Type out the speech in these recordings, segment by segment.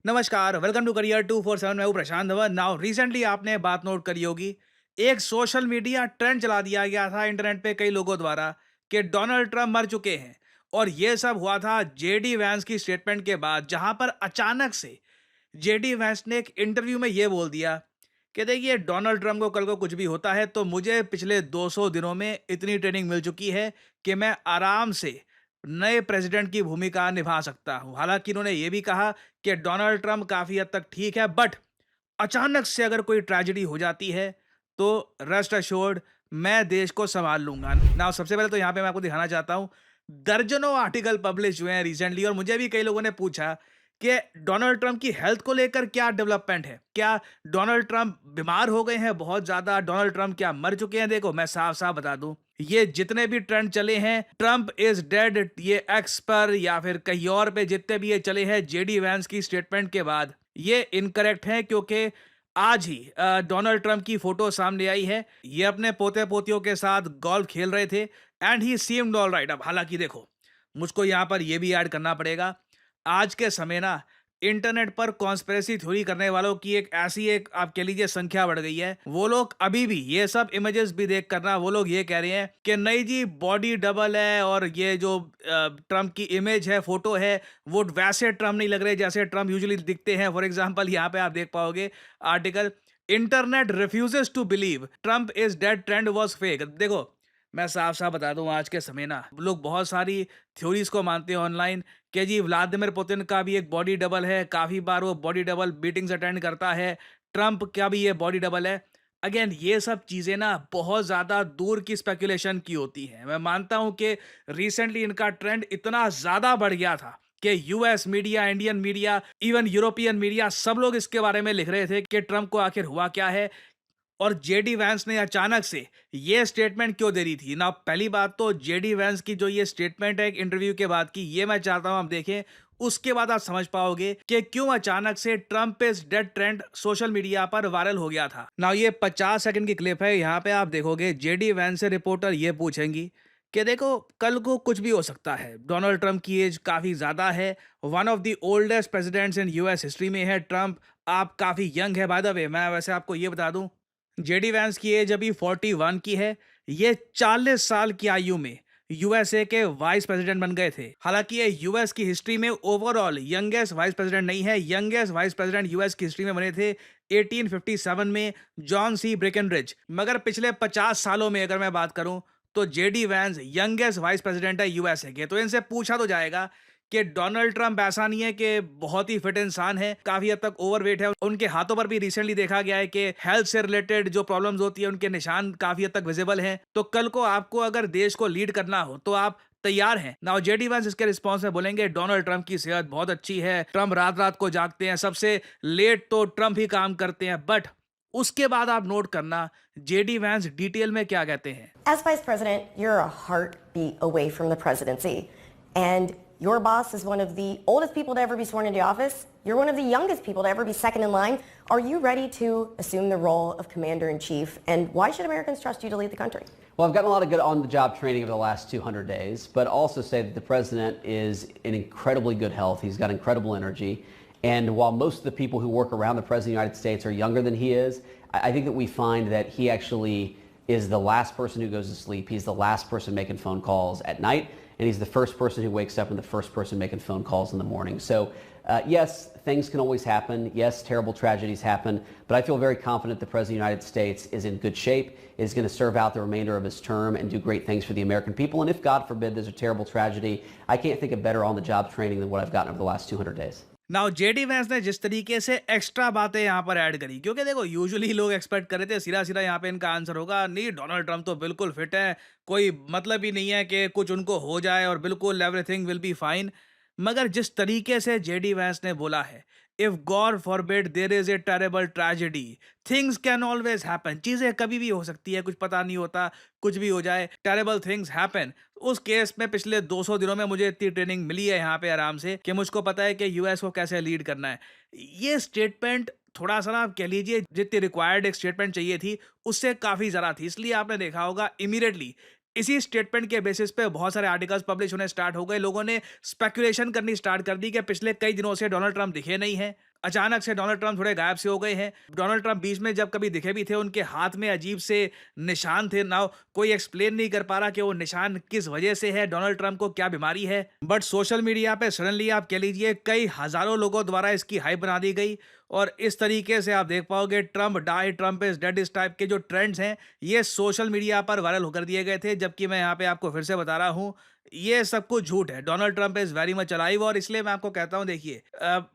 नमस्कार, welcome to career 247। मैं हूं प्रशांत धवन। नाउ रिसेंटली आपने बात नोट करी होगी, एक सोशल मीडिया ट्रेंड चला दिया गया था इंटरनेट पे कई लोगों द्वारा कि डोनाल्ड ट्रंप मर चुके हैं। और ये सब हुआ था जेडी वैंस की स्टेटमेंट के बाद, जहां पर अचानक से जेडी वैंस ने एक इंटरव्यू में ये बोल दिया कि देखिए, डोनाल्ड ट्रंप को कल को कुछ भी होता है तो मुझे पिछले 200 दिनों में इतनी ट्रेनिंग मिल चुकी है कि मैं आराम से नए प्रेसिडेंट की भूमिका निभा सकता हूं। हालांकि इन्होंने ये भी कहा कि डोनाल्ड ट्रंप काफी हद तक ठीक है, बट अचानक से अगर कोई ट्रेजेडी हो जाती है तो रेस्ट अश्योर्ड, मैं देश को संभाल लूंगा ना। सबसे पहले तो यहाँ पे मैं आपको दिखाना चाहता हूँ, दर्जनों आर्टिकल पब्लिश हुए हैं रिसेंटली, और मुझे भी कई लोगों ने पूछा कि डोनाल्ड ट्रंप की हेल्थ को लेकर क्या डेवलपमेंट है, क्या डोनाल्ड ट्रंप बीमार हो गए हैं बहुत ज्यादा, डोनाल्ड ट्रंप क्या मर चुके हैं। देखो, मैं साफ साफ बता दूं, ये जितने भी ट्रेंड चले हैं, ट्रंप इज डेड, ये एक्स पर या फिर कहीं और पे जितने भी ये चले हैं जेडी वैंस की स्टेटमेंट के बाद, ये इनकरेक्ट है। क्योंकि आज ही डोनाल्ड ट्रंप की फोटो सामने आई है, ये अपने पोते पोतियों के साथ गोल्फ खेल रहे थे and he seemed all right. अब हालांकि देखो, मुझको यहां पर यह भी ऐड करना पड़ेगा, आज के समय ना इंटरनेट पर कॉन्स्पिरेसी थ्योरी करने वालों की एक ऐसी एक आप कह लीजिए संख्या बढ़ गई है। वो लोग अभी भी ये सब इमेजेस भी देख करना वो लोग ये कह रहे हैं कि नहीं जी, बॉडी डबल है, और ये जो ट्रम्प की इमेज है, फोटो है, वो वैसे ट्रम्प नहीं लग रहे जैसे ट्रम्प यूजुअली दिखते हैं। फॉर एग्जाम्पल, यहाँ पे आप देख पाओगे article, internet refuses to believe Trump is dead, trend was fake. देखो, मैं साफ साफ बता दूं, आज के समय ना लोग बहुत सारी थ्योरीज को मानते हैं ऑनलाइन कि जी व्लादिमीर पुतिन का भी एक बॉडी डबल है, काफी बार वो बॉडी डबल मीटिंग्स अटेंड करता है, ट्रंप का भी ये बॉडी डबल है। अगेन, ये सब चीजें ना बहुत ज्यादा दूर की स्पेकुलेशन की होती हैं। मैं मानता हूं कि रिसेंटली इनका ट्रेंड इतना ज्यादा बढ़ गया था कि US media, Indian media, even European media, सब लोग इसके बारे में लिख रहे थे कि ट्रंप को आखिर हुआ क्या है, और जेडी वैंस ने अचानक से ये स्टेटमेंट क्यों दे रही थी ना। पहली बात तो जेडी वैंस की जो ये स्टेटमेंट है एक इंटरव्यू के बाद की, ये मैं चाहता हूं आप देखें, उसके बाद आप समझ पाओगे कि क्यों अचानक से Trump is dead trend social media पर वायरल हो गया था ना। ये 50 सेकंड की क्लिप है, यहाँ पे आप देखोगे जेडी वैंस से रिपोर्टर ये पूछेंगी कि देखो, कल को कुछ भी हो सकता है, डोनाल्ड ट्रंप की एज काफी ज्यादा है, one of the oldest presidents in US history में है ट्रंप, आप काफी यंग है। बाय द वे, मैं वैसे आपको ये बता दूं, जेडी वैंस की एज अभी 41 की है। ये 40 साल की आयु में यूएसए के वाइस प्रेसिडेंट बन गए थे। हालांकि ये यूएस की हिस्ट्री में ओवरऑल यंगेस्ट वाइस प्रेसिडेंट नहीं है। यंगेस्ट वाइस प्रेसिडेंट यूएस की हिस्ट्री में बने थे 1857 में जॉन सी ब्रेकनरिज। मगर पिछले 50 सालों में अगर मैं बात करूं तो JD Vance youngest vice president है यूएसए के। तो इनसे पूछा तो जाएगा कि डोनाल्ड ट्रंप ऐसा नहीं है कि बहुत ही फिट इंसान है, काफी हद तक ओवरवेट है, उनके हाथों पर भी रिसेंटली देखा गया है कि हेल्थ से रिलेटेड जो प्रॉब्लम्स होती है उनके निशान काफी हद तक विजिबल हैं। तो कल को आपको अगर देश को लीड करना हो तो आप तैयार हैं ना। जेडी वैंस इसके रिस्पॉन्स में बोलेंगे डोनाल्ड ट्रंप की सेहत बहुत अच्छी है, ट्रंप रात रात को जागते हैं, सबसे लेट तो ट्रंप ही काम करते हैं। बट उसके बाद आप नोट करना जेडी वैंस डिटेल में क्या कहते हैं। As vice president, you're a heartbeat away from the presidency. And your boss is one of the oldest people to ever be sworn into office. You're one of the youngest people to ever be second in line. Are you ready to assume the role of commander-in-chief? And why should Americans trust you to lead the country? Well, I've gotten a lot of good on-the-job training over the last 200 days, but also say that the president is in incredibly good health. He's got incredible energy. And while most of the people who work around the President of the United States are younger than he is, I think that we find that he actually is the last person who goes to sleep. He's the last person making phone calls at night, and he's the first person who wakes up and the first person making phone calls in the morning. So, yes, things can always happen. Yes, terrible tragedies happen, but I feel very confident the President of the United States is in good shape, is going to serve out the remainder of his term and do great things for the American people. And if, God forbid, there's a terrible tragedy, I can't think of better on-the-job training than what I've gotten over the last 200 days. Now JD Vance ने जिस तरीके से extra बातें यहाँ पर add करी, क्योंकि देखो यूजुअली लोग एक्सपेक्ट कर रहे थे सीधा सीधा यहाँ पे इनका आंसर होगा नहीं, डोनाल्ड ट्रंप तो बिल्कुल फिट है, कोई मतलब ही नहीं है कि कुछ उनको हो जाए, और बिल्कुल एवरीथिंग विल बी फाइन। मगर जिस तरीके से जेडी वैंस ने बोला है, if God forbid there is a terrible tragedy, things can always happen, चीजें कभी भी हो सकती है, कुछ पता नहीं होता, कुछ भी हो जाए, टेरेबल थिंग्स हैपन। उस केस में पिछले 200 दिनों में मुझे इतनी ट्रेनिंग मिली है यहाँ पे आराम से कि मुझको पता है कि यूएस को कैसे लीड करना है। ये स्टेटमेंट थोड़ा सा ना आप कह लीजिए जितनी रिक्वायर्ड एक स्टेटमेंट चाहिए थी उससे काफी ज्यादा थी। इसलिए आपने देखा होगा इमीडिएटली इसी स्टेटमेंट के बेसिस पे बहुत सारे आर्टिकल्स पब्लिश होने स्टार्ट हो गए। लोगों ने स्पेकुलेशन करनी स्टार्ट कर दी कि पिछले कई दिनों से डोनाल्ड ट्रंप दिखे नहीं है, अचानक से डोनाल्ड ट्रंप थोड़े गायब से हो गए हैं। डोनाल्ड ट्रंप बीच में जब कभी दिखे भी थे, उनके हाथ में अजीब से निशान थे। नाउ कोई एक्सप्लेन नहीं कर पा रहा कि वो निशान किस वजह से है, डोनाल्ड ट्रंप को क्या बीमारी है। बट सोशल मीडिया पे सडनली आप कह लीजिए कई हजारों लोगों द्वारा इसकी हाइप बना दी गई और इस तरीके से आप देख पाओगे Trump die, Trump is dead, इस टाइप के जो ट्रेंड्स हैं ये सोशल मीडिया पर वायरल होकर दिए गए थे। जबकि मैं यहाँ पे आपको फिर से बता रहा हूँ ये सब कुछ झूठ है। Donald Trump is very much alive और इसलिए मैं आपको कहता हूँ देखिए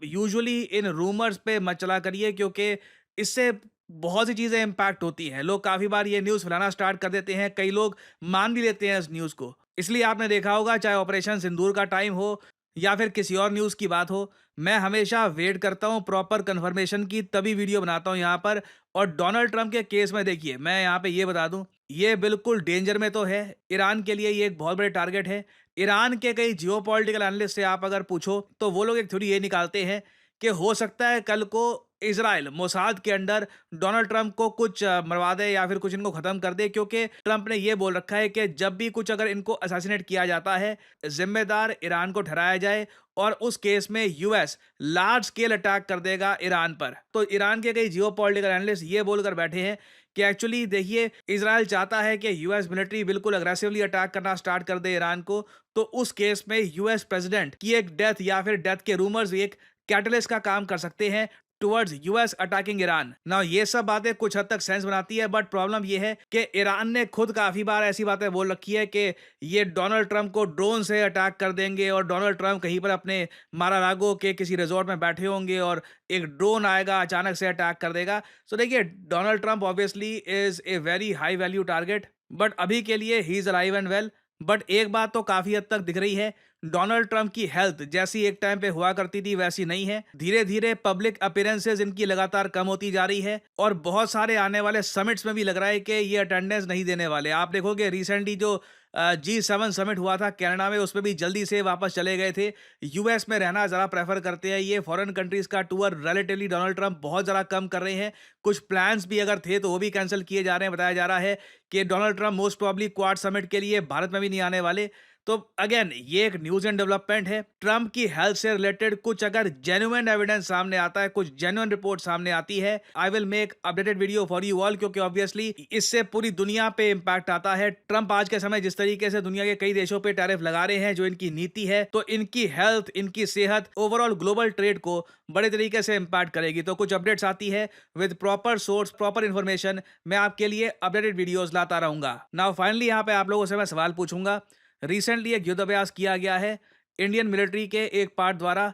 यूजुअली इन रूमर्स पे मत चला करिए क्योंकि इससे बहुत सी चीजें इंपैक्ट होती हैं। लोग काफी बार ये न्यूज फैलाना स्टार्ट कर देते हैं, कई लोग मान भी लेते हैं इस न्यूज को। इसलिए आपने देखा होगा चाहे ऑपरेशन सिंदूर का टाइम हो या फिर किसी और न्यूज की बात हो, मैं हमेशा वेट करता हूं प्रॉपर कंफर्मेशन की, तभी वीडियो बनाता हूं यहाँ पर। और डोनाल्ड ट्रंप के केस में देखिए मैं यहाँ पे ये बता दूं ये बिल्कुल डेंजर में तो है। ईरान के लिए ये एक बहुत बड़े टारगेट है। ईरान के कई जियोपॉलिटिकल एनालिस्ट से आप अगर पूछो तो वो लोग एक थ्योरी ये निकालते हैं कि हो सकता है कल को इजराइल मोसाद के अंडर डोनाल्ड ट्रंप को कुछ मरवा दे या फिर कुछ इनको खत्म कर दे, क्योंकि ट्रंप ने ये बोल रखा है कि जब भी कुछ अगर इनको असैसिनेट किया जाता है जिम्मेदार ईरान को ठहराया जाए और उस केस में यूएस लार्ज स्केल अटैक कर देगा ईरान पर। तो ईरान के कई जियोपॉलिटिकल एनालिस्ट ये बोलकर बैठे हैं कि एक्चुअली देखिए इजराइल चाहता है कि यूएस मिलिट्री बिल्कुल अग्रेसिवली अटैक करना स्टार्ट कर दे ईरान को, तो उस केस में यूएस प्रेसिडेंट की एक डेथ या फिर डेथ के रूमर्स एक कैटलिस्ट का काम कर सकते हैं towards US attacking Iran. Now ये सब बातें कुछ हद तक सेंस बनाती है, बट प्रॉब्लम ये है कि ईरान ने खुद काफी बार ऐसी बातें बोल रखी है कि ये डोनाल्ड ट्रंप को ड्रोन से अटैक कर देंगे और डोनाल्ड ट्रंप कहीं पर अपने मारालागो के किसी रिजॉर्ट में बैठे होंगे और एक ड्रोन आएगा अचानक से अटैक कर देगा। सो देखिए Donald Trump obviously is a very high value target, but अभी के लिए he is alive and well. But एक बात तो काफी हद तक दिख रही है, डोनाल्ड ट्रंप की हेल्थ जैसी एक टाइम पे हुआ करती थी वैसी नहीं है। धीरे धीरे पब्लिक अपीयरेंसेस इनकी लगातार कम होती जा रही है और बहुत सारे आने वाले समिट्स में भी लग रहा है कि ये अटेंडेंस नहीं देने वाले। आप देखोगे रिसेंटली जो G7 समिट हुआ था कनाडा में, उसमें भी जल्दी से वापस चले गए थे। यूएस में रहना ज़रा प्रेफर करते हैं। ये फॉरेन कंट्रीज़ का टूर रिलेटिवली डोनाल्ड ट्रंप बहुत ज़्यादा कम कर रहे हैं। कुछ प्लान्स भी अगर थे तो वो भी कैंसिल किए जा रहे हैं। बताया जा रहा है कि Donald Trump most probably quad summit के लिए भारत में भी नहीं आने वाले। तो अगेन ये एक न्यूज एंड डेवलपमेंट है। ट्रंप की हेल्थ से रिलेटेड कुछ अगर जेन्युइन एविडेंस सामने आता है, कुछ जेन्युइन रिपोर्ट सामने आती है, I will make updated video for you all, क्योंकि ऑब्वियसली इससे पूरी दुनिया पे इंपैक्ट आता है। ट्रंप आज के समय जिस तरीके से दुनिया के कई देशों पे टैरिफ लगा रहे हैं, जो इनकी नीति है, तो इनकी हेल्थ, इनकी सेहत, ओवरऑल ग्लोबल ट्रेड को बड़े तरीके से इंपैक्ट करेगी। तो कुछ अपडेट्स आती है with proper source, proper information, मैं आपके लिए अपडेटेड वीडियोस लाता रहूंगा। नाउ फाइनली यहाँ पे आप लोगों से मैं सवाल पूछूंगा। रिसेंटली एक युद्धाभ्यास किया गया है इंडियन मिलिट्री के एक पार्ट द्वारा।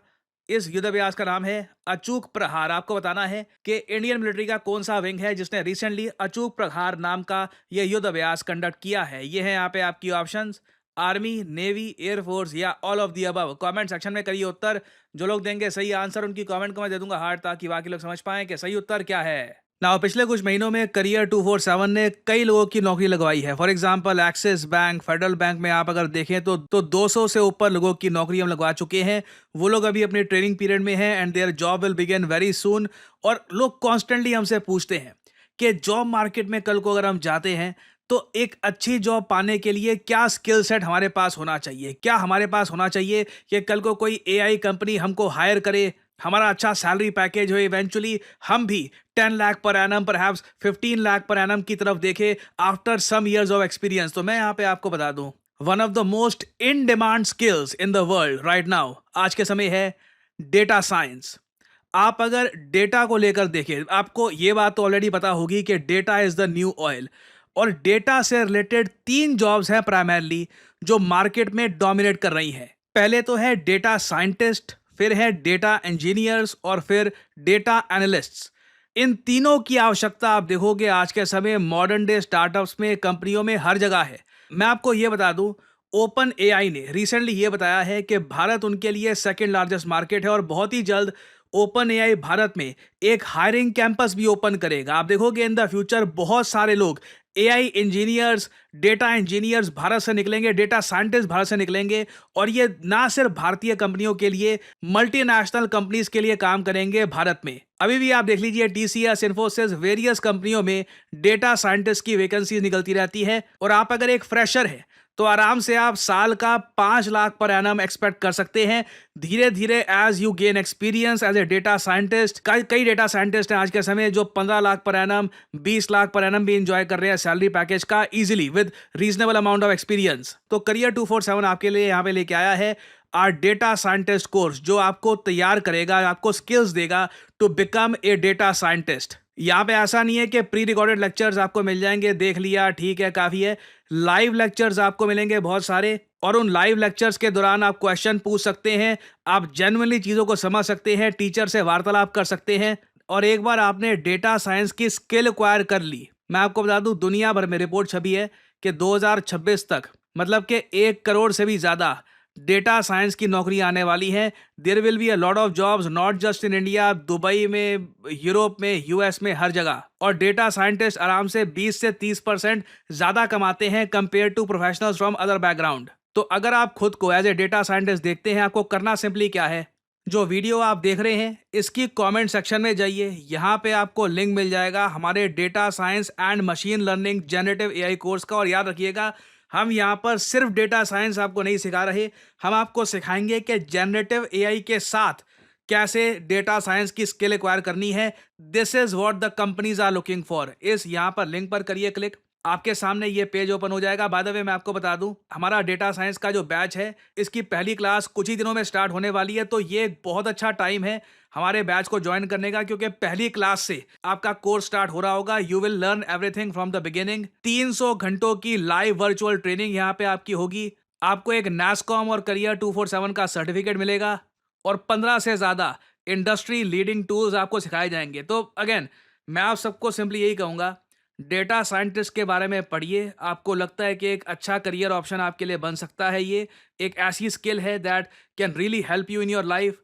इस युद्धाभ्यास का नाम है अचूक प्रहार। आपको बताना है कि इंडियन मिलिट्री का कौन सा विंग है जिसने रिसेंटली अचूक प्रहार नाम का यह युद्धाभ्यास कंडक्ट किया है। ये है यहाँ पे आपकी ऑप्शंस, आर्मी, नेवी, एयरफोर्स या all of the above. Comment section में करिए उत्तर। जो लोग देंगे सही आंसर उनकी कमेंट को मैं दे दूंगा हार्ट, ताकि बाकी लोग समझ पाएं कि सही उत्तर क्या है। नाउ पिछले कुछ महीनों में करियर 247 ने कई लोगों की नौकरी लगवाई है। For example axis bank, federal bank में आप अगर देखें तो 200 से ऊपर लोगों की नौकरी हम लगवा चुके हैं। वो लोग अभी अपने ट्रेनिंग पीरियड में हैं and their job will begin very soon. और लोग कॉन्स्टेंटली हमसे पूछते हैं कि जॉब मार्केट में कल को अगर हम जाते हैं तो एक अच्छी जॉब पाने के लिए क्या स्किल सेट हमारे पास होना चाहिए, क्या हमारे पास होना चाहिए कि कल को कोई एआई कंपनी हमको हायर करे, हमारा अच्छा सैलरी पैकेज हो, इवेंचुअली हम भी 10 lakh per annum, perhaps 15 lakh per annum की तरफ देखें after some years of experience. तो मैं यहाँ पे आपको बता दूं one of the most in demand skills in the world right now आज के समय है डेटा साइंस। आप अगर डेटा को लेकर देखें, आपको ये बात तो ऑलरेडी पता होगी कि data is the new oil, और डेटा से रिलेटेड 3 जॉब्स हैं प्राइमरली जो मार्केट में डोमिनेट कर रही हैं। पहले तो है डेटा साइंटिस्ट, फिर है डेटा इंजीनियर्स और फिर डेटा एनालिस्ट्स। इन तीनों की आवश्यकता आप देखोगे आज के समय मॉडर्न डे स्टार्टअप्स में, कंपनियों में, हर जगह है। मैं आपको ये बता दूं ओपन एआई ने रिसेंटली ये बताया है कि भारत उनके लिए सेकंड लार्जेस्ट मार्केट है और बहुत ही जल्द ओपन एआई भारत में एक हायरिंग कैंपस भी ओपन करेगा। आप देखोगे इन द फ्यूचर बहुत सारे लोग AI engineers, data engineers Bharat से निकलेंगे, डेटा साइंटिस्ट भारत से निकलेंगे, और ये ना सिर्फ भारतीय कंपनियों के लिए, मल्टीनेशनल कंपनीज के लिए काम करेंगे भारत में। अभी भी आप देख लीजिए टीसीएस, इन्फोसिस, वेरियस कंपनियों में डेटा साइंटिस्ट की वैकेंसीज निकलती रहती है। और आप अगर एक फ्रेशर है तो आराम से आप साल का 5 लाख पर एनम एक्सपेक्ट कर सकते हैं। धीरे धीरे as you gain experience as a data scientist, कई डेटा साइंटिस्ट हैं आज के समय जो 15 lakh per annum, 20 lakh per annum भी इंजॉय कर रहे हैं सैलरी पैकेज का easily with reasonable amount of experience. तो करियर 247 आपके लिए यहाँ पे लेके आया है आर डेटा साइंटिस्ट कोर्स, जो आपको तैयार करेगा, आपको स्किल्स देगा to become a data scientist. यहाँ पे ऐसा नहीं है कि प्री रिकॉर्डेड लेक्चर्स आपको मिल जाएंगे, देख लिया ठीक है काफ़ी है। लाइव लेक्चर्स आपको मिलेंगे बहुत सारे, और उन लाइव लेक्चर्स के दौरान आप क्वेश्चन पूछ सकते हैं, आप जेन्युइनली चीज़ों को समझ सकते हैं, टीचर से वार्तालाप कर सकते हैं। और एक बार आपने डेटा साइंस की स्किल एक्वायर कर ली, मैं आपको बता दूं दुनिया भर में रिपोर्ट छपी है कि 2026 तक मतलब कि 1 करोड़ से भी ज़्यादा डेटा साइंस की नौकरी आने वाली है। There will be a lot of jobs not just in India, Dubai में, यूरोप में, यूएस में, हर जगह। और डेटा साइंटिस्ट आराम से 20 से 30% ज़्यादा कमाते हैं compare to professionals from other background. तो अगर आप खुद को एज ए डेटा साइंटिस्ट देखते हैं, आपको करना सिंपली क्या है, जो वीडियो आप देख रहे हैं इसकी कमेंट सेक्शन में जाइए, यहाँ पे आपको लिंक मिल जाएगा हमारे data science and machine learning generative AI course का। और याद रखिएगा, हम यहाँ पर सिर्फ डेटा साइंस आपको नहीं सिखा रहे, हम आपको सिखाएंगे कि जेनरेटिव एआई के साथ कैसे डेटा साइंस की स्किल एक्वायर करनी है। This is what the companies are looking for. इस यहाँ पर लिंक पर करिए क्लिक, आपके सामने ये पेज ओपन हो जाएगा। बाय द वे मैं आपको बता दूं, हमारा डेटा साइंस का जो बैच है इसकी पहली क्लास कुछ ही दिनों में स्टार्ट होने वाली है। तो ये एक बहुत अच्छा टाइम है हमारे बैच को ज्वाइन करने का, क्योंकि पहली क्लास से आपका कोर्स स्टार्ट हो रहा होगा। You will learn everything from the beginning. 300 घंटों की लाइव वर्चुअल ट्रेनिंग यहाँ पे आपकी होगी। आपको एक NASSCOM और करियर 247 का सर्टिफिकेट मिलेगा और 15 से ज़्यादा इंडस्ट्री लीडिंग टूल्स आपको सिखाए जाएंगे। तो अगेन मैं आप सबको सिंपली यही कहूँगा, डेटा साइंटिस्ट के बारे में पढ़िए। आपको लगता है कि एक अच्छा करियर ऑप्शन आपके लिए बन सकता है, ये एक ऐसी स्किल है that can really help you in your life.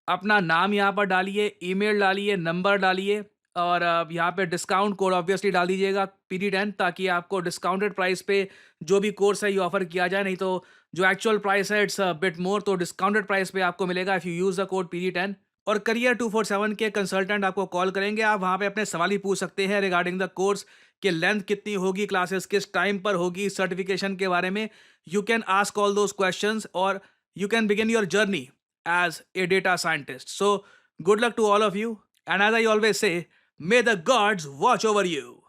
अपना नाम यहाँ पर डालिए, ईमेल डालिए, नंबर डालिए, और यहाँ पे डिस्काउंट कोड ऑब्वियसली डाल दीजिएगा PD10, ताकि आपको डिस्काउंटेड प्राइस पे जो भी कोर्स है ये ऑफर किया जाए। नहीं तो जो एक्चुअल प्राइस है इट्स बिट मोर, तो डिस्काउंटेड प्राइस पे आपको मिलेगा if you use the code PD10। और करियर 247 के कंसल्टेंट आपको कॉल करेंगे, आप वहाँ पे अपने सवाल ही पूछ सकते हैं रिगार्डिंग द कोर्स कि लेंथ कितनी होगी, क्लासेस किस टाइम पर होगी, सर्टिफिकेशन के बारे में। You can ask all those questions और you can begin your journey as a data scientist. So good luck to all of you, and as I always say, may the gods watch over you.